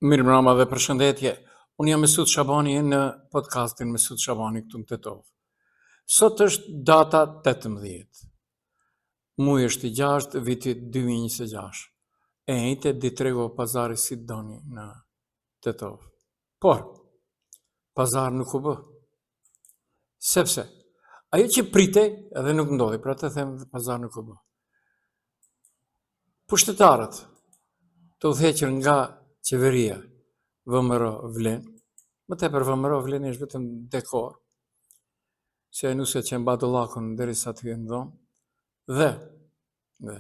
Mirë mbrëma dhe përshëndetje. Unë jam Mesut Shabani në podcastin Mesut Shabani këtu në Tetov. Sot është data 18. Muji është i 6, viti 2026. E njëjtë di tregu pazari si doni në Tetov. Por, pazar nuk u bë. Sepse, ajo që pritej edhe nuk ndodhi, pra të them pazar nuk u bë. Pushtetarët të udhëhequr nga qeveria VMRO vlen, më tepër VMRO vlen është vetëm dekor, që e nuse që mba dollakun derisa të hyjë në dhomë, dhe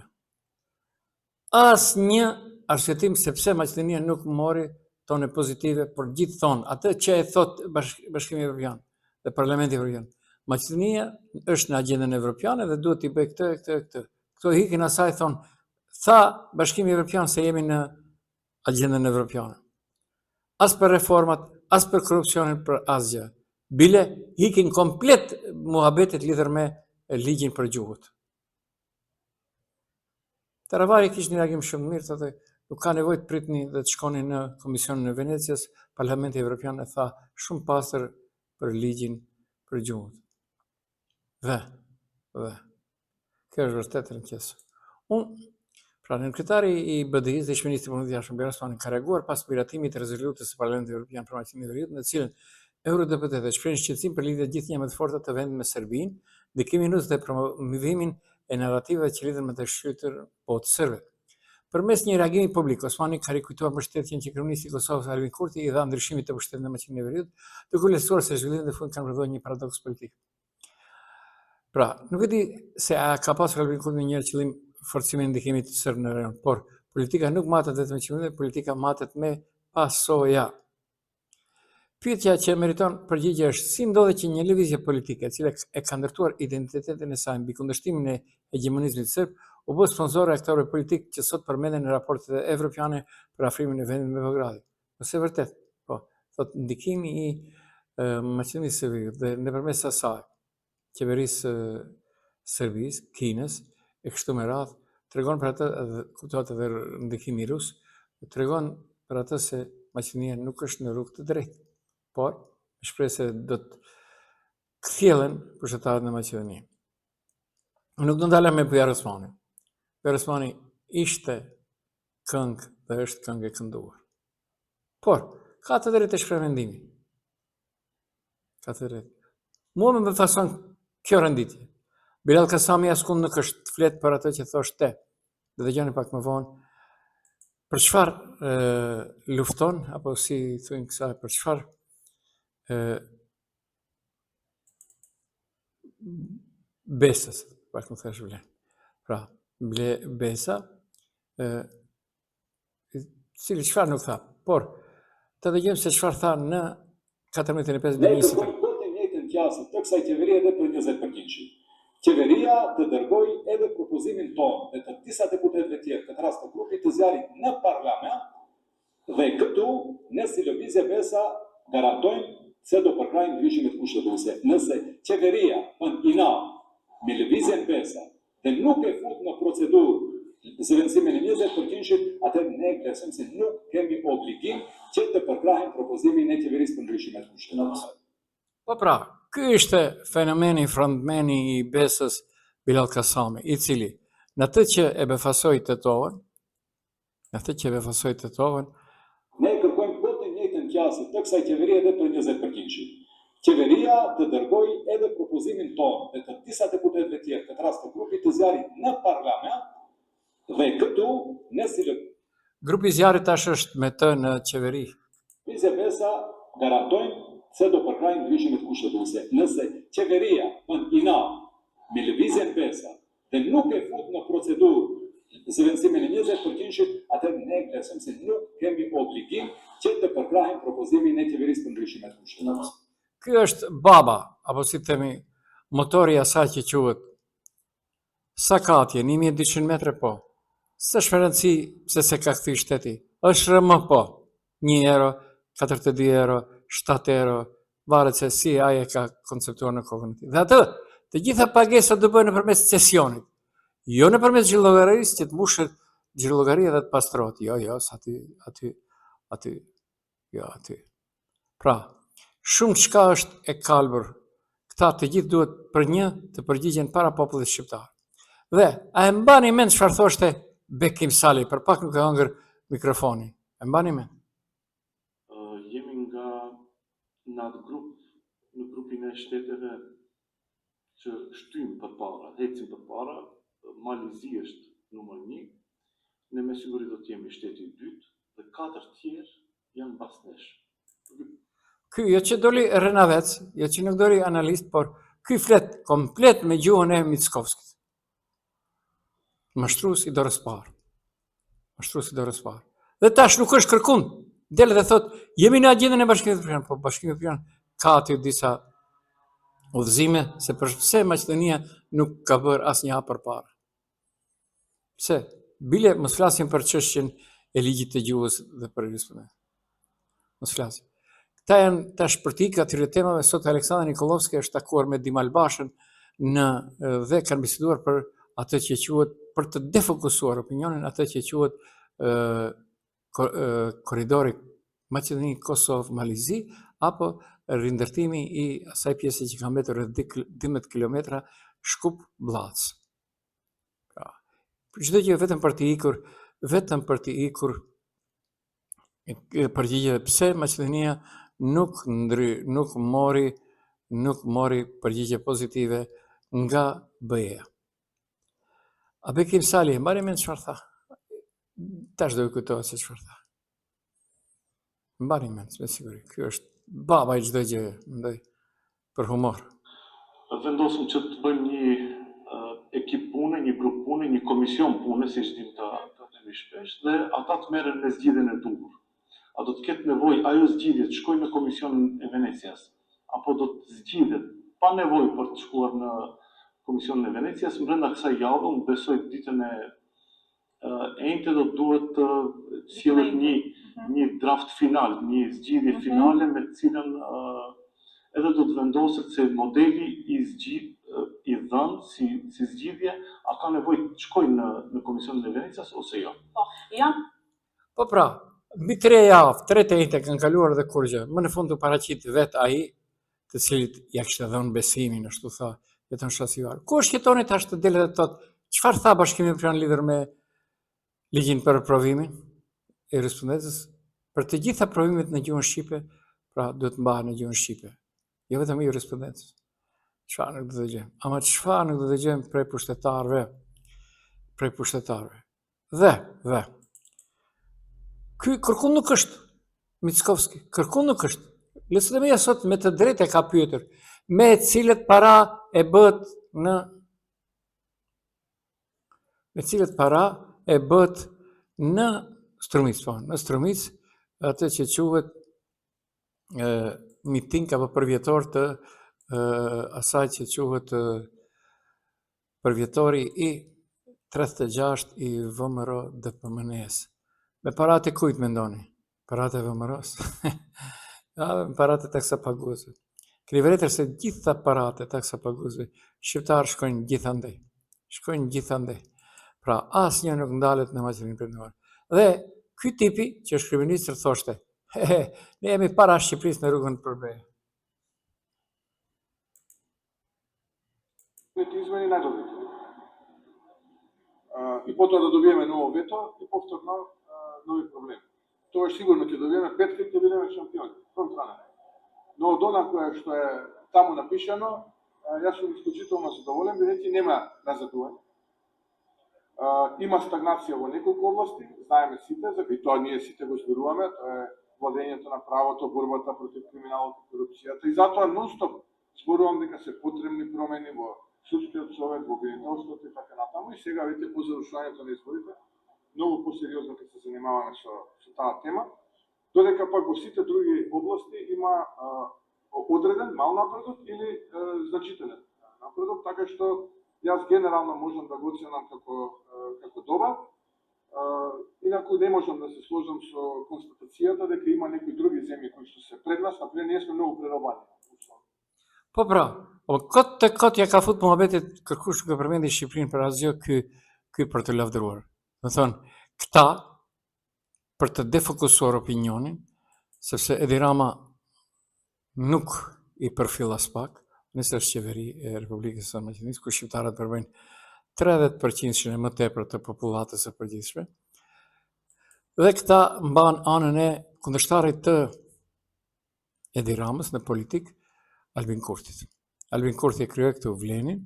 asnjë arsyetim sepse Maqedonia nuk mori tone pozitive për gjithë thonë, atë që e thot Bashkimi Evropian dhe Parlamenti Evropian. Maqedonia është në agjendën evropiane dhe duhet t'i bëj këtë. Këto hikin asaj thonë, tha Bashkimi Evropian se jemi në agjendën evropiane. As për reformat, as për korupcionin, për asgjë. Bile hikin komplet muhabetet lidhur me ligjin për gjuhët. Taravari kishte një reagim shumë mirë, thotë nuk ka nevojë të pritni dhe të shkoni në Komisionin e Venecias, Parlamenti Evropian e tha shumë pastër për ligjin për gjuhët. Dhe kjo është vërtet rënqes. Pra, nënkryetari i BDI-s dhe ish-ministri i Punëve të Jashtme Berlusconi ka reaguar pas miratimit të rezolutës së Parlamentit Evropian për Maqedoninë e Veriut, në të cilën eurodeputentët shprehin shqetësim për lidhjet gjithnjë më të forta të vendit me Serbinë, ndikimin rus dhe promovimin e narrativave që lidhen me të shqyrtër botë serbe. Përmes një reagimi publik, Osmani ka rikujtuar mbështetjen që kryeministri i Kosovës Albin Kurti i dha ndryshimit të pushtetit në Maqedoninë e Veriut, duke lehtësuar se zhvillimet e fundit kanë prodhuar një paradoks politik. Pra, nuk e di se a ka pasur Albin Kurti një qëllim forcimin e ndikimit të sërbë në rajon, por politika nuk matet vetëm me qëllime, politika matet me pasoja. Pyetja që meriton përgjigje është si ndodhi që një lëvizje politike e cila e ka ndërtuar identitetin e saj mbi kundërshtimin e hegemonizmit serb, u bë sponsor e aktorëve politik që sot përmenden në raportet evropiane për afrimin e vendit me Beogradin. Nëse vërtet, po, thot ndikimi i Maqedonisë së Veriut dhe nëpërmes asaj qeverisë Serbisë, Kinës, e kështu me radhë, tregon për atë, kuptohet edhe ndikimi rus, tregon për atë se Maqedonia nuk është në rrugë të drejtë, por shpresoj se do të kthjellen pushtetarët në Maqedoni. Nuk do ndalem me Bujar Osmanin. Bujar Osmani ishte këngë dhe është këngë e kënduar. Por, ka të drejtë të shpreh mendimin. Ka të drejtë. Mua më fason kjo renditje. Bilal Kasami askund nuk është të flet për atë që thosh te. Dhe dëgjoni pak më vonë. Për çfarë lufton, apo si thuajnë kësaj, për çfarë besës, pak më thash vlen. Pra, besa, cili çfarë nuk tha, por të dëgjojmë se çfarë tha në 14:05 në njëjtën qasë të kësaj qeverie edhe për 20%. Qeveria të dërgoj edhe propozimin tonë dhe të disa deputetëve tjerë, këtë rast të grupit të zjarit në parlament, dhe këtu ne si lëvizje Besa garantojmë se do përkrajmë ndryshimet kushtetuese. Nëse qeveria bën inat me lëvizjen Besa dhe nuk e fut në procedurë zëvendësimin e 20%, atë ne besojmë se nuk kemi obligim që të përkrajmë propozimin e qeverisë për ndryshimet kushtetuese. Po pra, ky ishte fenomeni frontmeni i Besës Bilal Kasami, i cili në atë që e befasoi Tetovën, ne kërkojmë plot në njëjtën qasë të kësaj qeverie edhe për 20%. Qeveria të dërgoj edhe propozimin tonë dhe të disa deputetëve tjerë, këtë rast të grupit të zjarit në parlament, dhe këtu ne si grupi i zjarit tash është me të në qeveri. Lëvizje Besa garantojmë se do përkrajmë ndryshimet kushtetuese. Nëse qeveria bën inat me lëvizjen Besa dhe nuk e fut në procedurë zëvendësimin e 20%, atë ne besojmë se nuk kemi obligim që të përkrajmë propozimin e qeverisë për ndryshimet kushtetuese. Ky është baba, apo si themi, motori i asaj që quhet sa ka atje, 1200 metre po. S'është rëndësi pse se ka kthy shteti. Është RM po. 1 euro, 42 euro, 7 euro, varet se si ai e ka konceptuar në kokën e tij. Dhe atë, të gjitha pagesat do bëhen nëpërmes cesionit. Jo nëpërmes xhillogarisë që të mbushet xhillogaria dhe të pastrohet. Jo, aty aty, jo aty. Pra, shumë çka është e kalbër. Këta të gjithë duhet për një të përgjigjen para popullit shqiptar. Dhe, a e mbani mend çfarë thoshte Bekim Sali, për pak nuk e hëngër mikrofoni. E mbani mend? Jemi në atë grup, në grupin e shteteve që shtyjmë përpara, ecim përpara, Malizi është numër 1, ne me siguri do të jemi shteti i dytë dhe 4 tjerë janë mbas nesh. Ky jo që doli Renavec, jo që nuk doli analist, por ky flet komplet me gjuhën e Mickovskit. Mashtrues i dorës parë. Mashtrues i dorës parë. Dhe tash nuk është kërkund. Del dhe thot, jemi në agjendën e Bashkimit Evropian, po Bashkimi Evropian ka aty disa udhëzime se pse Maqedonia nuk ka bërë asnjë hap përpara. Pse? Bile mos flasim për çështjen e ligjit të gjuhës dhe për respondencën. Mos flasim. Këta janë tash përtika atyre temave. Sot Aleksandar Nikolovski është takuar me Dimal Bashën dhe kanë biseduar për atë që quhet, për të defokusuar opinionin, atë që quhet korridori Maqedoni-Kosovë-Malizi, apo rindërtimi i asaj pjese që ka mbetur rreth 12 kilometra Shkup-Blac. Çdo gjë vetëm për të ikur përgjigje pse Maqedonia nuk mori përgjigje pozitive nga BE-ja. A Bekim Sali, mbani mend çfarë tha? Tash do i kujtohet se çfarë tha. Mbani mend, me siguri. Ky është baba i çdo gjë, ndaj për humor. Vendosëm që të bëjmë një ekip pune, një grup pune, një komision pune, si që dim të themi shpesh, dhe ata të merren me zgjidhjen e duhur. A do të ketë nevojë ajo zgjidhje të shkojë në Komisionin e Venecias, apo do të zgjidhet pa nevojë për të shkuar në Komisionin e Venecias, brenda kësaj jave, unë besoj ditën e enjte do duhet të sillet një draft final, një zgjidhje finale me të cilën edhe do të vendoset se modeli i dhënë si zgjidhje a ka nevojë të shkojë në Komisionin e Venecias ose jo. Po pra, mbi 3 javë, 3 të enjte kanë kaluar dhe kur gjë. Më në fund u paraqit vet ai, të cilit ja kishte dhënë besimin, ashtu tha, vetëm shasivar. Ku është jetoni tash të delë dhe thot, çfarë tha Bashkimi Evropian lidhur me ligjin për provimin e respondencës? Për të gjitha provimet në gjuhën shqipe, pra duhet mbahen në gjuhën shqipe. Jo vetëm i respondencës. Çfarë nuk do të dëgjojmë? Ama çfarë nuk do të dëgjojmë prej pushtetarëve. Dhe ky kërkund nuk është Mickovski, kërkund nuk është. Lësëdëmia sot me të drejtë e ka pyetur, me cilët para e bët në Strumic, po, në Strumic, atë që quhet miting apo përvjetor të asaj që quhet përvjetori i 36 i VMRO DPMNE-s. Me paratë e kujt mendoni? Paratë e VMRO-s? Paratë e taksapaguesve. Keni vërtetër se gjitha paratë e taksapaguesve shqiptarë shkojnë gjithandej. Pra asnjë nuk ndalet në Maqedoninë Perëndimore. Dhe ky tipi që është kryeministër thoshte, ne jemi para Shqipërisë në rrugën për BE. Izmeni najdobiti. И потоа да добиеме ново вето и повторно нови проблеми. Тоа е сигурно ќе добиеме петка и ќе бидеме шампиони. Но од она кое што е таму напишано, јас сум исклучително задоволен, бидејќи нема назадување. Има стагнација во неколку области, знаеме сите, и тоа ние сите го зборуваме, тоа е владењето на правото, борбата против криминалот и корупцијата. И затоа нон-стоп зборувам дека се потребни промени во судскиот совет, во обвинителството и така натаму. И сега веќе по завршувањето на изборите многу посериозно ќе се занимаваме со таа тема, додека пак во сите други области има одреден мал напредок или значителен напредок, така што јас генерално можам да го оценам како добар. Инаку не можам да се сложам со констатацијата дека има некои други земји кои што се пред нас, например ние сме многу преробани. Po pra, kot të kot ja ka fut muhabetit kërkush nuk e përmendi Shqipërinë për asgjë ky për të lavdëruar. Do thonë, këta për të defokusuar opinionin, sepse Edi Rama nuk i përfill as pak, nëse është qeveri e Republikës së Maqedonisë, ku shqiptarët përbëjnë 30% e më tepër të popullatës së përgjithshme, dhe këta mban anën e kundërshtarit të Edi Ramës në politik, Albin Kurtit. Albin Kurti e krijoi këtu vlenin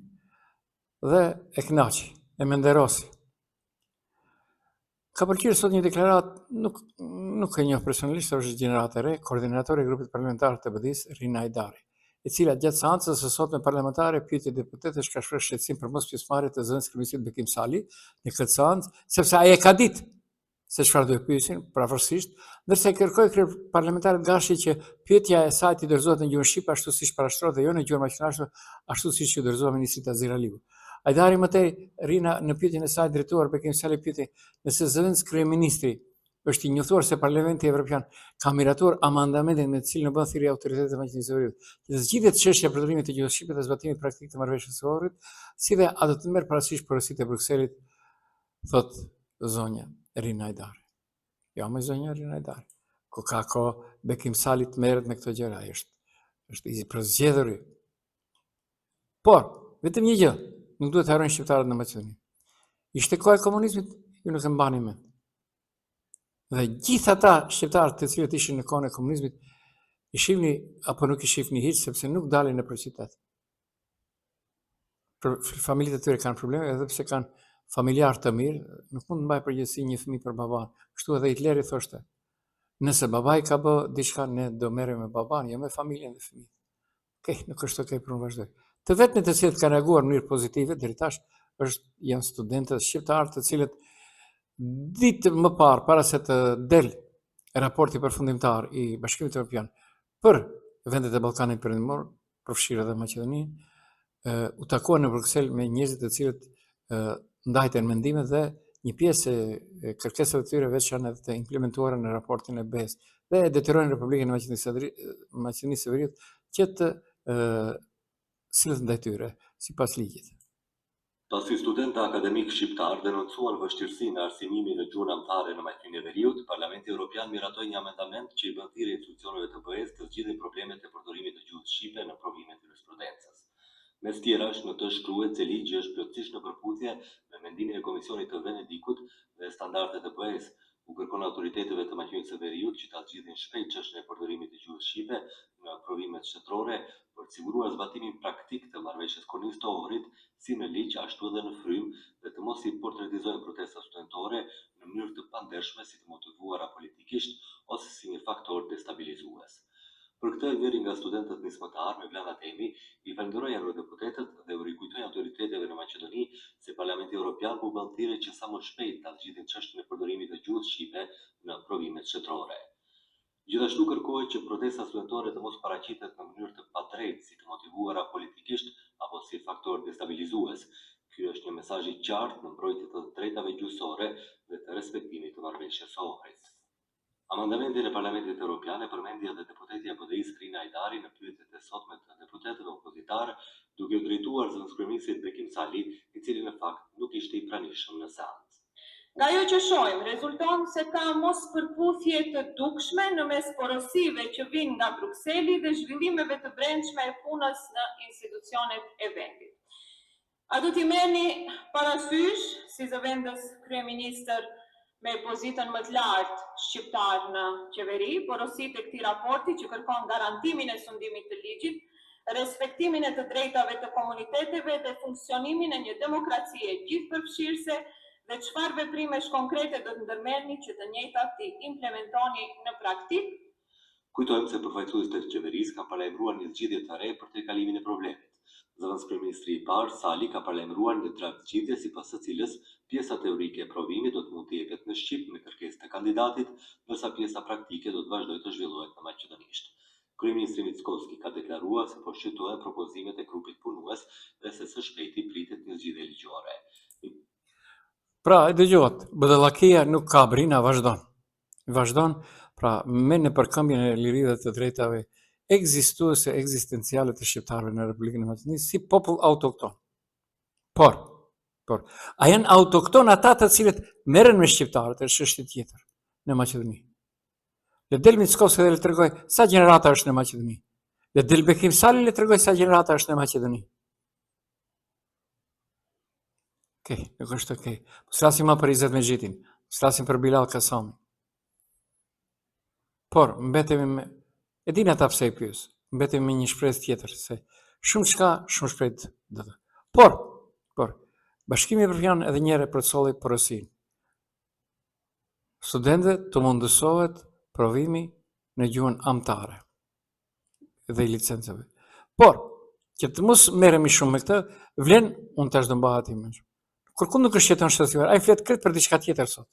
dhe e kënaqi, e menderosi. Ka pëlqyer sot një deklarat, nuk e njoh personalisht, është gjenerat e re, koordinatori i grupit parlamentar të BD-s, Rina Hajdari, e cila gjatë seancës së sotme parlamentare pyeti deputetësh ka shprehur shqetësim për mos pjesëmarrje të zënës kryeministit Bekim Sali në këtë seancë, sepse ai e ka ditë se çfarë do të pyesin, pavarësisht, ndërsa kërkoi kryeparlamentarit Gashi që pyetja e saj të dorëzohet në gjuhën shqipe ashtu siç parashtrohet dhe jo në gjuhën maqedonase, ashtu siç u dorëzua ministrit Azir Aliu. Hajdari më tej Rina në pyetjen e saj drejtuar Bekim Sali pyeti nëse zëvendës kryeministri është i njohur se Parlamenti Evropian ka miratuar amandamentin me të cilin u bën thirrje autoritetet e Maqedonisë së Veriut, që zgjidhet çështja e përdorimit të gjuhës shqipe dhe zbatimit praktik të marrëveshjes së Ohrit, si dhe a do të merr parasysh porositë e Brukselit, thot zonja Rina Hajdari. Jo, me zonja Rina Hajdari. Ku ka Bekim Sali të merret me këto gjëra, është i përzgjedhur. Por, vetëm një gjë, nuk duhet të harrojnë shqiptarët në Maqedoni. Ishte koha e komunizmit, ju nuk e mbani mend. Dhe gjithë ata shqiptarët të cilët ishin në kohën e komunizmit, i shihni apo nuk i shihni hiç sepse nuk dalin në qytet. Familjet e tyre kanë probleme, edhe pse kanë familjar të mirë, nuk mund të mbaj përgjegjësi një fëmijë për baban. Kështu edhe Hitleri thoshte, nëse babai ka bë diçka, ne do merrem me baban, jo me familjen e fëmijës. Okej, nuk është okej, për unë vazhdoj. Të vetmit të cilët kanë reaguar në mënyrë pozitive deri tash janë studentët shqiptarë të cilët ditë më parë, para se të del raporti përfundimtar i Bashkimit Evropian për vendet e Ballkanit Perëndimor, përfshirë edhe Maqedoninë, u takuan në Bruksel me njerëz të cilët ndajten mendime dhe një pjesë e kërkesave të tyre veç janë edhe të implementuara në raportin e BE-s dhe detyrojnë Republikën e Maqedonisë së Veriut që të sillet ndaj tyre sipas ligjit. Pasi studentë akademik shqiptar denoncuan vështirësinë në arsimimin në gjuhën amtare në Maqedoninë e Veriut, Parlamenti Evropian miratoi një amendament që i bën thirrje institucioneve të BE-s të zgjidhin problemet e përdorimit të gjuhës shqipe në provimin e jurisprudencës. Mes tjerash, në të shkruhet se ligji është plotësisht në përputhje me mendimin e Komisionit të Venedikut dhe standardet e BE-s. U kërkon autoriteteve të Maqedonisë së Veriut që ta zgjidhin shpejt çështjen e përdorimit të gjuhës shqipe në provimet shtetërore për të siguruar zbatimin praktik të marrëveshjes konisë të Ohrit, si në ligj ashtu edhe në frym, dhe të mos i portretizojnë protestat studentore në mënyrë të pandershme si të motivuara politikisht ose si një faktor destabilizues. Për këtë, njëri nga studentët nismëtar me Vlada Temi i falenderoi eurodeputetët dhe u rikujtoi autoriteteve në Maqedoni se Parlamenti Evropian u bën thirrje që sa më shpejt ta zgjidhin çështjen e përdorimit të gjuhës shqipe në provimet shtetërore. Gjithashtu kërkohet që protestat studentore të mos paraqitet në mënyrë të padrejtë si të motivuara politikisht apo si faktor destabilizues. Ky është një mesazh i qartë në mbrojtje të drejtave gjuhësore dhe të respektimit të marrëveshjes së Ohrit. Amendamentin e Parlamentit Evropian e përmendi edhe deputetja e BDI-s Rina Hajdari në pyetjet e sotme të deputetëve opozitar, duke u drejtuar zëvendëskryeministit Bekim Sali, i cili në fakt nuk ishte i pranishëm në seancë. Nga ajo që shohim, rezulton se ka mos përputhje të dukshme në mes porosive që vinë nga Brukseli dhe zhvillimeve të brendshme e punës në institucionet e vendit. A do t'i merrni parasysh si zëvendës kryeministër me pozitën më të lartë shqiptar në qeveri, porositë e këtij raporti që kërkon garantimin e sundimit të ligjit, respektimin e të drejtave të komuniteteve dhe funksionimin e një demokracie gjithëpërfshirëse dhe çfarë veprimesh konkrete do të ndërmerrni që të njëjtat t'i implementoni në praktik? Kujtojmë se përfaqësuesit e qeverisë kanë paralajmëruar një zgjidhje të re për trikalimin e problemit. Zëvendëskryeministri i parë, Sali, ka paralajmëruar një draft zgjidhje sipas së cilës pjesa teorike e provimit do të mund të jepet në shqip me kërkesë të kandidatit, ndërsa pjesa praktike do të vazhdojë të zhvillohet në maqedonisht. Kryeministri Mickoski ka deklaruar se po shqyrtohen propozimet e grupit punues dhe se së shpejti pritet një zgjidhje ligjore. Pra, e dëgjohet, bëdëllakia nuk ka brina, vazhdon, pra me në përkëmbjen e lirive të drejtave ekzistuese ekzistenciale të shqiptarëve në Republikën e Maqedonisë si popull autokton. Por, a janë autokton ata të cilët merren me shqiptarët, është çështje tjetër. në Maqedoni. Le del Mickoski dhe le tregoj sa gjenerata është në Maqedoni. Le del Bekim Sali le tregoj sa gjenerata është në Maqedoni. Okej, nuk është okej. Flasim më për Izet Mexhitin, flasim për Bilal Kasami. Por mbetemi me e dini ata pse e pyes. Mbetemi me një shpresë tjetër se shumë çka, shumë shpejt do të. Por Bashkimi Evropian edhe një herë përcolli porosin. Studentëve të mundësohet provimi në gjuhën amtare dhe i licencave. Por, që të mos merremi shumë me këtë, vlen unë tash do mbahet i mësh. Kërkund nuk është jeton shtetësor, ai flet krejt për diçka tjetër sot.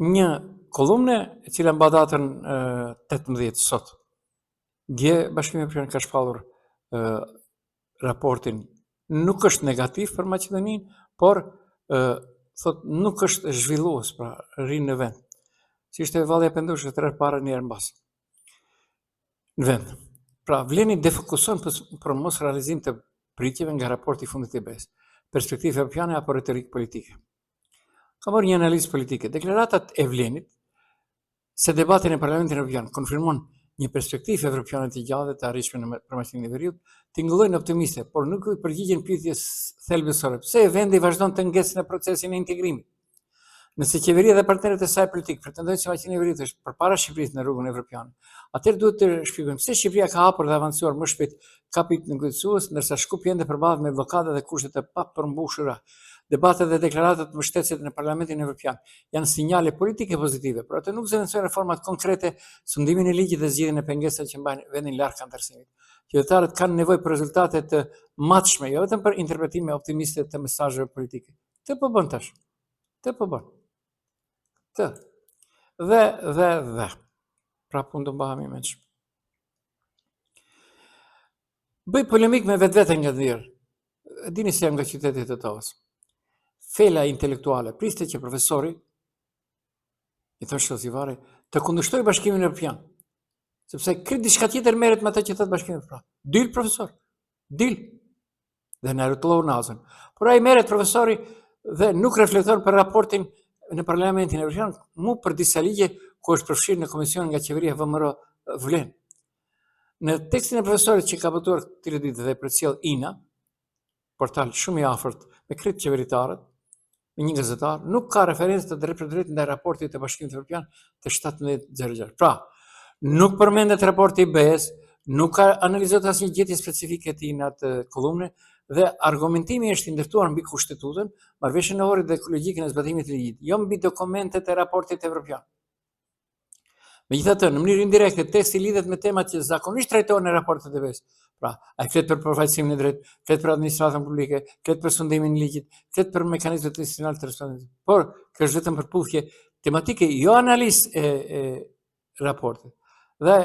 Një kolumne e cila mba datën 18 sot. Dje Bashkimi Evropian ka shpallur raportin, nuk është negativ për Maqedoninë, por thot nuk është zhvillues, pra rrin në vend. Si ishte Valli e Pendushit 3 herë para një herë mbas. Në vend. Pra vleni defokuson për mos realizim të pritjeve nga raporti i fundit i BE-s, perspektive evropiane apo retorik politike. Ka marrë një analizë politike. Deklaratat e vlenit se debatin e Parlamentit Evropian konfirmon një perspektivë evropiane të gjallë të arritshme për Maqedoninë e Veriut, tingëllojnë optimiste, por nuk i përgjigjen pyetjes thelbësore. Pse vendi vazhdon të ngecë në procesin e integrimit? Nëse qeveria dhe partnerët e saj politik pretendojnë se Maqedonia e Veriut është përpara Shqipërisë në rrugën evropiane, atëherë duhet të shpjegojmë pse Shqipëria ka hapur dhe avancuar më shpejt kapit negociues, ndërsa Shkupi ende përballet me bllokada dhe kushte të papërmbushura. Debatet dhe deklaratat mbështetëse në Parlamentin Evropian janë sinjale politike pozitive, por ato nuk zëvendësojnë reformat konkrete, sundimin e ligjit dhe zgjidhjen e pengesave që mbajnë vendin larg antarësimit. Qytetarët kanë nevojë për rezultate të matshme, jo vetëm për interpretime optimiste të mesazheve politike. Të po bën tash. Të po bën. Të. Dhe. Pra pun të mbahemi me që. Bëj polemik me vetë nga dhirë. Dini se jam nga qytetit të Tavës. Fela intelektuale, priste që profesori, i thonë Shkozivari, të kundështoj Bashkimin Evropian. Sepse këtë diçka tjetër merret me atë që thotë Bashkimi Evropian. Dil profesor. Dil. Dhe në rrotullohu nazën. Por ai merret profesori dhe nuk reflekton për raportin në Parlamentin Evropian, mu për disa ligje ku është përfshirë në komision nga qeveria VMRO vlen. Në tekstin e profesorit që ka botuar këtyre ditë dhe përcjell INA, portal shumë i afërt me krejt qeveritarët, me një gazetar, nuk ka referencë të drejt për drejt ndaj raportit të Bashkimit Evropian të 1706. Pra, nuk përmendet raporti i BE-s, nuk ka analizuar asnjë gjetje specifike të INA të kolumne, dhe argumentimi është i ndërtuar mbi kushtetutën, marrëveshjen e orit dhe logjikën e zbatimit të ligjit, jo mbi dokumentet e raportit evropian. Megjithatë, në mënyrë indirekte, teksti lidhet me temat që zakonisht trajtohen në raportet e BE-s. Pra, ai flet për përfaqësimin e drejtë, flet për administratën publike, flet për sundimin e ligjit, flet për mekanizmat institucional të transparencës. Por, kjo është vetëm përputhje tematike, jo analizë e raportit. Dhe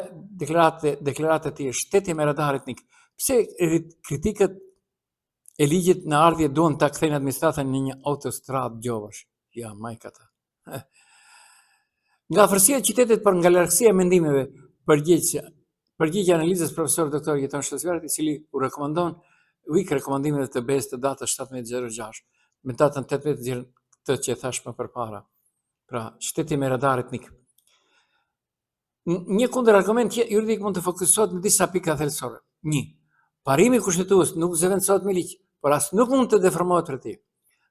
deklaratë e tij, shteti me radar etnik. Pse kritikët e ligjit në ardhje duan ta kthejnë administratën në një autostradë gjovash? Ja, majkata. Nga afërsia e qytetit për nga largësia e mendimeve, përgjigje analizës profesor doktor Jeton Shkozivarit, i cili u ik rekomandimeve të BE-s të datës 1706, me datën 18 këtë që e thash më përpara. Pra, shteti me radar etnik. Një kundër argument juridik mund të fokusohet në disa pika thelbësore. 1. Parimi kushtetues nuk zëvendësohet me ligj, por as nuk mund të deformohet për ti.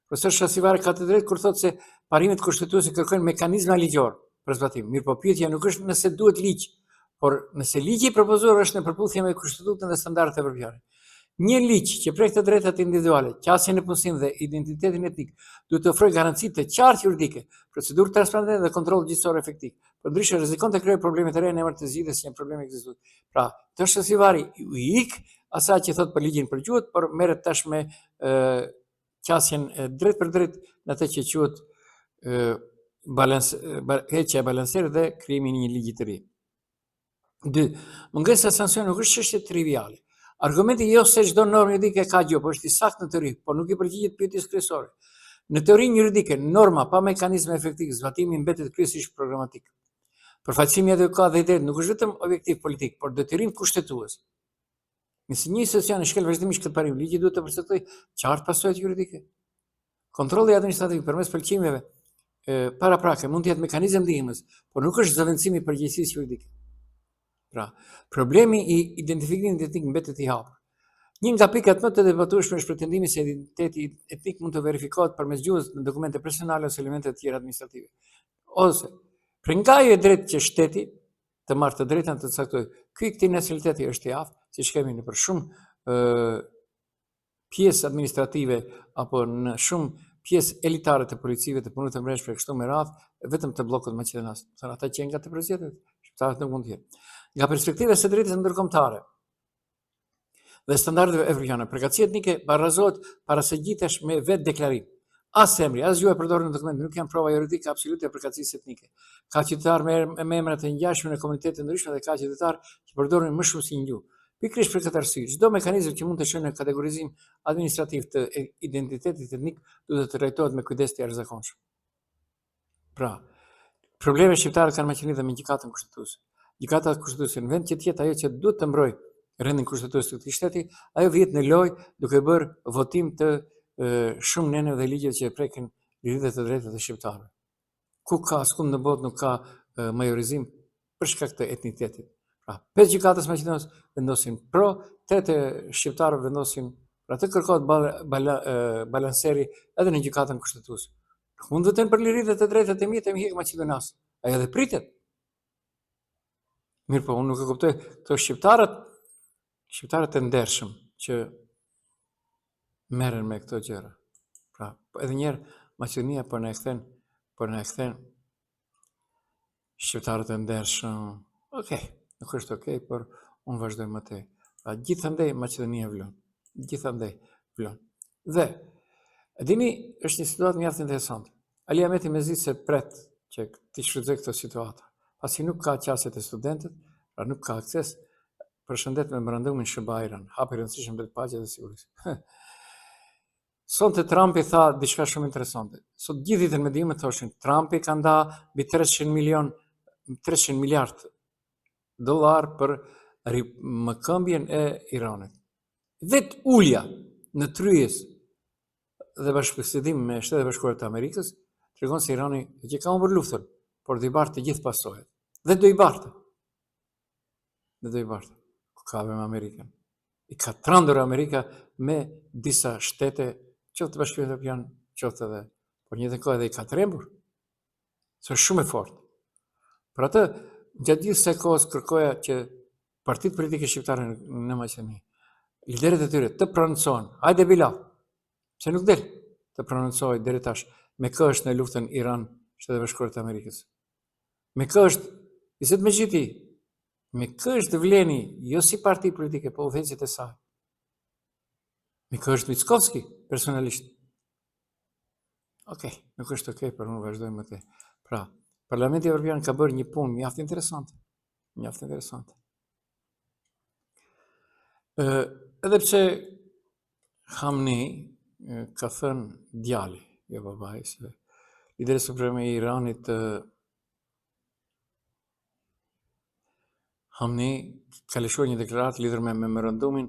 Profesor Shkozivari ka të drejtë kur thotë se parimet kushtetuese kërkojnë mekanizma ligjor për zbatim. Mirë, po pyetja nuk është nëse duhet ligj, por nëse ligji i propozuar është në përputhje me kushtetutën dhe standardet evropiane. Një ligj që prek të drejtat individuale, qasjen e punësim dhe identitetin etnik, duhet të ofrojë garanci të qartë juridike, procedurë transparente dhe kontroll gjyqësor efektiv. Përndryshe rrezikon të krijojë probleme të reja në emër të zgjidhjes së një problemi ekzistues. Pra, të Shkozivari i ik asaj që thot për ligjin për gjuhët, por merret tash me qasjen drejt për drejt në atë që quhet heqja e balancerit dhe krijimi i një ligji të ri. 2. Mungesa e sanksione nuk është çështje triviale. Argumenti jo se çdo normë juridike ka gjë, por është i saktë në teori, por nuk i përgjigjet pyetjes kryesore. Në teorinë juridike, norma pa mekanizme efektiv zbatimi mbetet kryesisht programatik. Përfaqësimi adekuat dhe i drejtë nuk është vetëm objektiv politik, por detyrim kushtetues. Nëse një institucion e shkel vazhdimisht këtë parim, ligji duhet të përcaktojë qartë pasojat juridike. Kontrolli administrativ përmes pëlqimeve paraprake, mund të jetë mekanizëm ndihmës, por nuk është zëvendësimi i përgjegjësisë juridike. Pra, problemi i identifikimit etnik mbetet i hapur. Një nga pikat më të debatueshme është pretendimi se identiteti etnik mund të verifikohet përmes gjuhës në dokumente personale ose elemente të tjera administrative. Ose, për nga e drejtë që shteti të marrë të drejtën të caktojë, këtij nacionaliteti është i aftë, siç kemi në për shumë pjesë administrative apo në shumë pjesë elitare të policive të punëve të mbrojtësve kështu me radhë, vetëm të bllokut maqedonas. Thënë ata që janë nga të prezjetet, shqiptarët nuk mund të jenë. Nga perspektiva e së drejtës ndërkombëtare dhe standardeve evropiane, përgatitia etnike barazohet para së gjithësh me vetë deklarim. As emri, as gjuha e përdorur në dokument nuk janë prova juridike absolute e përgatitisë etnike. Ka qytetarë me emra të ngjashme në komunitete ndryshme dhe ka qytetarë që përdorin më shumë si një gjuhë. Pikërisht për këtë arsye, çdo mekanizëm që mund të shënojë në kategorizim administrativ të identitetit etnik duhet të trajtohet me kujdes të jashtëzakonshëm. Pra, problemet shqiptarët kanë Maqedoninë dhe me gjykatën kushtetuese. Gjykata kushtetuese në vend që të jetë ajo që duhet të mbrojë rendin kushtetues të këtij shteti, ajo vjet në lojë duke bërë votim të shumë neneve dhe ligjeve që prekin liritë të drejtat e shqiptarëve. Ku ka askund në botë nuk ka majorizim për shkak të etnitetit. Pra, 5 gjykatës maqedonas vendosin pro, 8 shqiptarë vendosin, pra të kërkohet balanseri edhe në gjykatën kushtetuese. Nuk mund të votojnë për liritë të drejtat e mia të mihek maqedonas. Ajo edhe pritet. Mirë po, unë nuk e kuptoj këto shqiptarët e ndershëm që merren me këto gjëra. Pra, edhe njerë Maqedonia po na e kthen shqiptarët e ndershëm. Okej, nuk është okej, por unë vazhdoj më tej. Pra, gjithandej Maqedonia vlon. Gjithandej vlon. Dhe e dini, është një situatë mjaft interesante. Ali Ahmeti mezi se pret që t'i shfrytëzoj këtë situatë. Pasi nuk ka qasjet e studentët, pra nuk ka akses. Përshëndet memorandumin Shëbajran, hapi rëndësishëm drejt paqes dhe sigurisë. Sonte Trumpi tha diçka shumë interesante. Sot gjithë ditën mediumet thoshin Trumpi ka nda mbi 300 miliard dollar për mëkëmbjen e Iranit. Vetë ulja në tryez dhe bashkëbisedim me Shtetet e Bashkuara të Amerikës tregon se Irani që ka humbur luftën, por do i bartë të gjithë pasojat. Dhe do i bartë. Ka me Amerikën. I ka trandur Amerika me disa shtete, qoftë Bashkimi Evropian, qoftë edhe, por njëjtën kohë edhe i ka trembur. Është shumë e fortë. Për atë, gjatë gjithë kësaj kohës kërkoja që partitë politike shqiptare në Maqedoni, liderët e tyre të prononcohen, hajde Bilal, pse nuk del të prononcohet deri tash me kë është në luftën Iran-Shtetet e Bashkuara të Amerikës. Me kë është, izet me gjithi, me kë është vleni, jo si parti politike, po udhëheqjet e saj. Me kë është Mickovski, personalisht. Okej, nuk është okej, por unë vazhdoj më tej. Pra, Parlamenti Evropian ka bërë një punë mjaft interesante. Edhe pse Khamenei ka thënë djali, jo babai, se lideri suprem i Iranit Khamenei ka lëshuar një deklaratë lidhur me memorandumin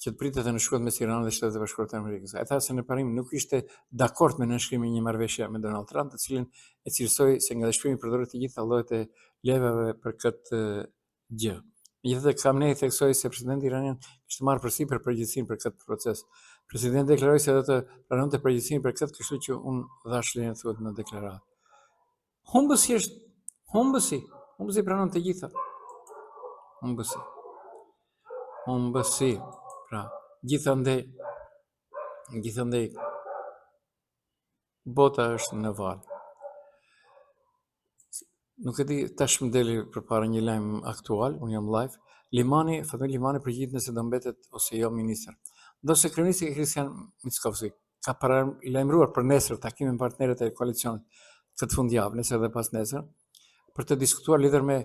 që të pritet të nënshkruhet mes Iranit dhe Shtetet e Bashkuara të Amerikës. Ai tha se në parim nuk ishte dakord me nënshkrimin e një marrëveshje me Donald Trump, të cilën e cilësoi se nga dëshpërimi përdoret të gjitha llojet e levave për këtë gjë. Megjithatë, Khamenei theksoi se presidenti iranian kishte marrë përsipër përgjegjësinë për këtë proces. Presidenti deklaroi se do të pranonte përgjegjësinë për këtë, kështu që unë dhash lejen thuhet në deklaratë. Humbësi është humbësi pranon të gjitha. Humbësi. Pra, gjithandej bota është në val. Nuk e di, tash më deli përpara një lajm aktual, unë jam live. Fatmir Limani përgjigjet nëse do mbetet ose jo ministër. Ndosë kryeministri Kristian Mickovski ka paralajmëruar për nesër takimin me partnerët e koalicionit këtë fundjavë, nesër dhe pas nesër, për të diskutuar lidhur me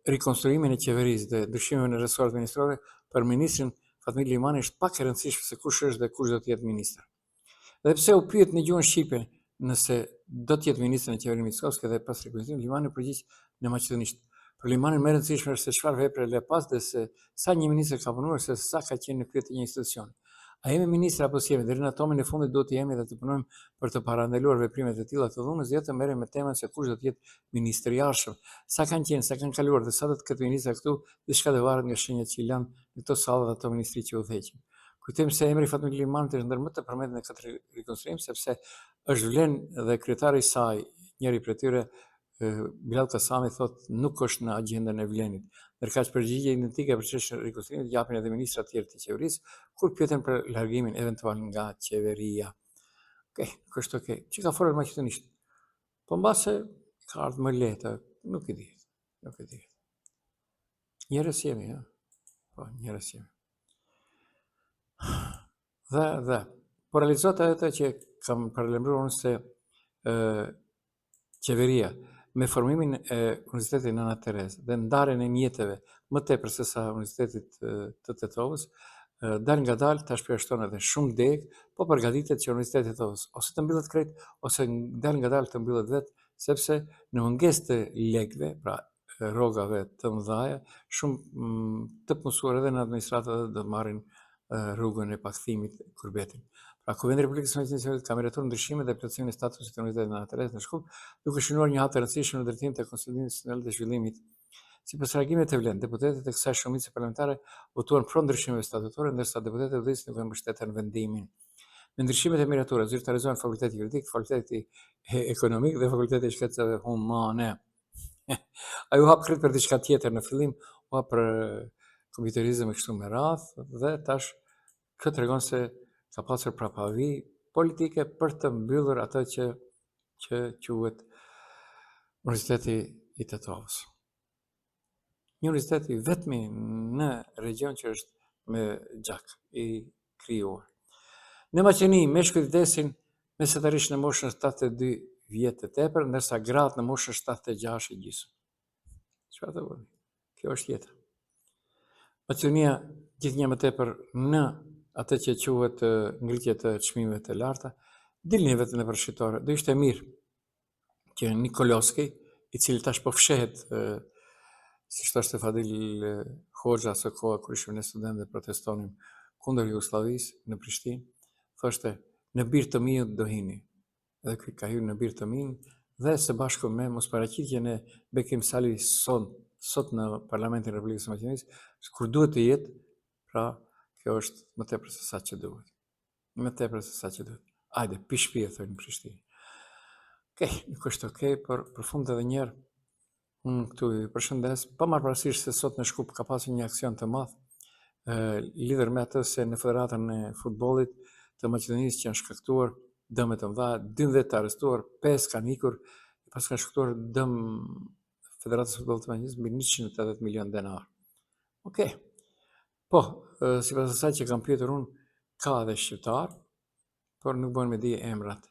rikonstruimin e qeverisë dhe ndryshimin në resortet ministrore. Për ministrin Fatmir Limani është pak e rëndësishme se kush është dhe kush do të jetë ministër. Dhe pse u pyet në gjuhën shqipe nëse do të jetë ministër në qeverinë Mickovski dhe pas rikonstruimit, Limani përgjigj në maqedonisht. Për Limanin më e rëndësishme është se çfarë vepre le pas dhe se sa një ministër ka punuar, se sa ka qenë në krye të një institucioni. A jemi ministra apo s'jemi? Deri në atomin e fundit duhet të jemi dhe të punojmë për të parandaluar veprimet e tilla të dhunës, jo të merrem me temën se kush do të jetë ministri i jashtëm. Sa kanë qenë, sa kanë kaluar dhe sa do të ketë ministra këtu, diçka do varet nga shenjat që i lanë në këto sallë dhe ato ministri që udhëheqin. Kujtojmë se emri Fatmir Limanit është ndër më të përmendur në këtë rikonstruim sepse është vlenë dhe kryetari i saj, njëri prej tyre, Bilal Kasami, thotë nuk është në agjendën e vlenit. Ndërkaq përgjigje identike për çështjen e rikonstruimit japin edhe ministra të tjerë të qeverisë kur pyeten për largimin eventual nga qeveria. Okej, kështu okay. Që ka folur maqedonisht. Po mbase ka ardhur më lehtë, nuk e di. Nuk e di. Njerëz jemi, ja. Po, njerëz jemi. Dhe po realizohet atë që kam paralajmëruar unë se qeveria me formimin e Universitetit Nana Terez dhe ndarjen e mjeteve më tepër se sa Universitetit të Tetovës, dal nga dal tash përshton edhe shumë deg, po përgatitet që Universiteti i Tetovës ose të mbyllet krejt ose dal nga dal të mbyllet vetë, sepse në mungesë të lekëve, pra rrogave të mëdha, shumë të mësuar edhe në administratë do të marrin rrugën e pakthimit kurbetin. Pra, Kuvendi i Republikës së Maqedonisë ka miratuar ndryshimet dhe plotësimin e statusit të Universitetit Nana Terez në Shkup, duke shënuar një hap të rëndësishëm në drejtim të konsolidimit institucional dhe zhvillimit. Sipas reagimit të vlen, deputetët e kësaj shumice parlamentare votuan pro ndryshimeve statutore, ndërsa deputetët e udhëheqjes nuk e mbështetën vendimin. Me ndryshimet e miratura zyrtarizohen fakulteti juridik, fakulteti ekonomik dhe fakulteti i shkencave humane. Ai u hap krejt për diçka tjetër në fillim, u hap për kompjuterizëm e kështu me radhë dhe tash kjo tregon se ka pasur prapavi politike për të mbyllur atë që quhet Universiteti i Tetovës. Një universitet i vetmi në region që është me gjak i krijuar. Në Maqedoni meshkujt vdesin mesatarisht në moshën 72 vjet e tepër, ndërsa gratë në moshën 76 e gjysmë. Çfarë të bëni? Kjo është jeta. Maqedonia gjithnjë më tepër në atë që quhet ngritje të çmimeve të larta, dilni vetë në përshitore. Do ishte mirë që Nikoloski, i cili tash po fshehet, si thoshte Fadil Hoxha së koha kur ishim ne studentë dhe protestonim kundër Jugosllavisë në Prishtinë, thoshte në bir të mijut do hini. Edhe ky ka hyrë në bir të mijin dhe së bashku me mosparaqitjen e Bekim Sali sot në Parlamentin e Republikës së Maqedonisë, kur duhet të jetë, pra kjo është më tepër se sa që duhet. Më tepër se sa që duhet. Hajde, pishpi e thënë në Prishtinë. Okej, nuk është okej, por përfund edhe një herë, unë këtu i përshëndes, pa marrë parasysh se sot në Shkup ka pasur një aksion të madh, lidhur me atë se në Federatën e Futbollit të Maqedonisë që janë shkaktuar dëme të mëdha, 12 të arrestuar, 5 kanë ikur, pas kanë shkaktuar dëm Federatës së Futbollit të Maqedonisë mbi 180 milion denar. Okej. Po, sipas asaj që kam pyetur unë, ka edhe shqiptar, por nuk bën me di emrat.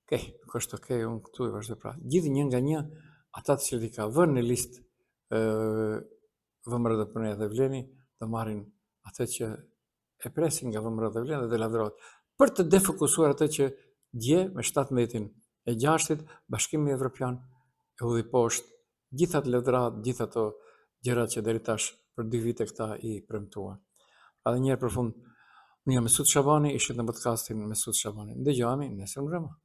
Okej, nuk është okej, unë këtu i vazhdoj pra. Gjithë një nga një, ata të cilët i ka vënë në listë VMRDP dhe Vleni, do marrin atë që e presin nga VMRDP dhe Vleni dhe lavdërohet. Për të defokusuar atë që dje me 17-in e 6-it, Bashkimi Evropian e udhi poshtë gjithë ato lavdërat, gjithë ato gjërat që deri tash për 2 vite këta i premtuan. Edhe një herë përfund, unë jam Mesut Shabani, ishit në podcastin Mesut Shabani. Ndëgjohemi nesër në mëngjes.